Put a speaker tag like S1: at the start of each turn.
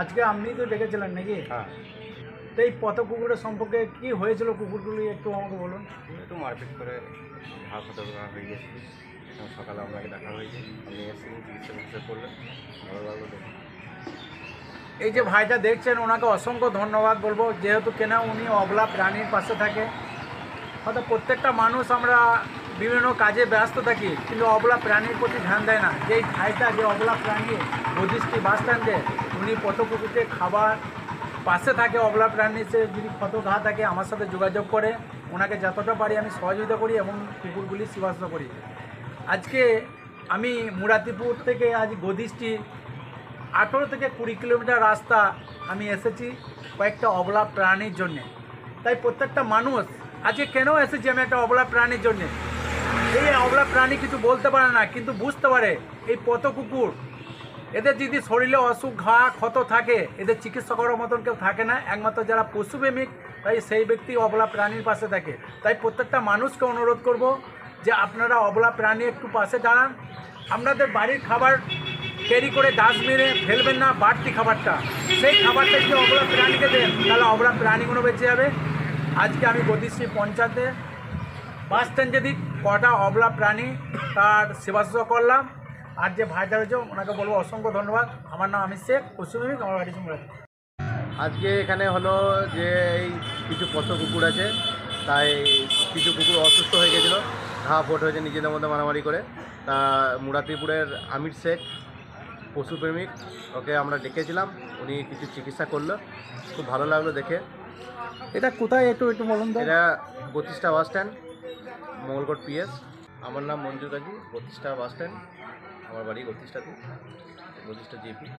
S1: আজকে আপনি তো ডেকেছিলেন নাকি?
S2: হ্যাঁ,
S1: তো এই পথ কুকুরের সম্পর্কে কি হয়েছিল, কুকুরগুলি একটু আমাকে বলুন।
S2: একটু মারপিট করে ঘা ফটোগ্রা হয়ে গেছিল। সকালে আপনাকে দেখা হয়েছে, আপনি এসেছিলেন, চিকিৎসা করলেন, ভালো লাগলো দেখুন।
S1: এই যে ভাইটা দেখছেন, ওনাকে অসংখ্য ধন্যবাদ বলবো, যেহেতু কেনা উনি অবলা প্রাণীর পাশে থাকে। হয়তো প্রত্যেকটা মানুষ আমরা বিভিন্ন কাজে ব্যস্ত থাকি, কিন্তু অবলা প্রাণীর প্রতি ধ্যান দেয় না। যে ভাইটা, যে অবলা প্রাণী বধিষ্টি বাস স্ট্যান্ডে, উনি পথ কুকুরকে খাবার পাশে থাকে। অবলা প্রাণী সে যদি ক্ষত ঘা থাকে আমার সাথে যোগাযোগ করে, ওনাকে যতটা পারি আমি সহযোগিতা করি এবং কুকুরগুলি সেবাসা করি। আজকে আমি মুরাতিপুর থেকে আজ গদিষ্টি 18 থেকে 20 কিলোমিটার রাস্তা আমি এসেছি কয়েকটা অবলা প্রাণীর জন্যে। তাই প্রত্যেকটা মানুষ আজকে কেন এসেছি আমি একটা অবলা প্রাণীর জন্যে। এই অবলা প্রাণী কিছু বলতে পারে না, কিন্তু বুঝতে পারে এই পথ কুকুর, এদের যদি শরীরে অসুখ ঘা ক্ষত থাকে, এদের চিকিৎসা করার মতন কেউ থাকে না, একমাত্র যারা পশুপ্রেমিক তাই সেই ব্যক্তি অবলা প্রাণীর পাশে থাকে। তাই প্রত্যেকটা মানুষকে অনুরোধ করব যে আপনারা অবলা প্রাণী একটু পাশে দাঁড়ান। আপনাদের বাড়ির খাবার ক্যারি করে ডাস্টবিনে ফেলবেন না, বাড়তি খাবারটা, সেই খাবারটা যদি অবলা প্রাণীকে দেন, তাহলে অবলা প্রাণীগুলো বেঁচে যাবে। আজকে আমি গদিশ্রী পঞ্চায়েতে বাস স্ট্যান্ডে দিক কটা অবলা প্রাণী তার সেবা শুশ্রূষা করলাম। আর যে ভাইটা রয়েছে ওনাকে বলবো অসংখ্য ধন্যবাদ। আমার নাম আমির শেখ, পশ্চিমবঙ্গ, আমার বাড়ি চুমড়াতে।
S2: আজকে এখানে হলো যে এই কিছু পথ কুকুর আছে, তাই কিছু কুকুর অসুস্থ হয়ে গেছিলো, ঘা ফোট হয়েছে নিজেদের মধ্যে মারামারি করে। তা মুরাতিপুরের আমির শেখ পশুপ্রেমিক, ওকে আমরা ডেকেছিলাম, উনি কিছু চিকিৎসা করলো, খুব ভালো লাগলো দেখে।
S1: এটা কোথায় একটু একটু বলুন তো?
S2: এটা বত্রিশটা বাস স্ট্যান্ড, মঙ্গলকোট পিএস। আমার নাম মঞ্জু কাজী, বত্রিশটা বাস স্ট্যান্ড, আমার বাড়ি বত্রিশটাতে, বত্রিশটা জিপি।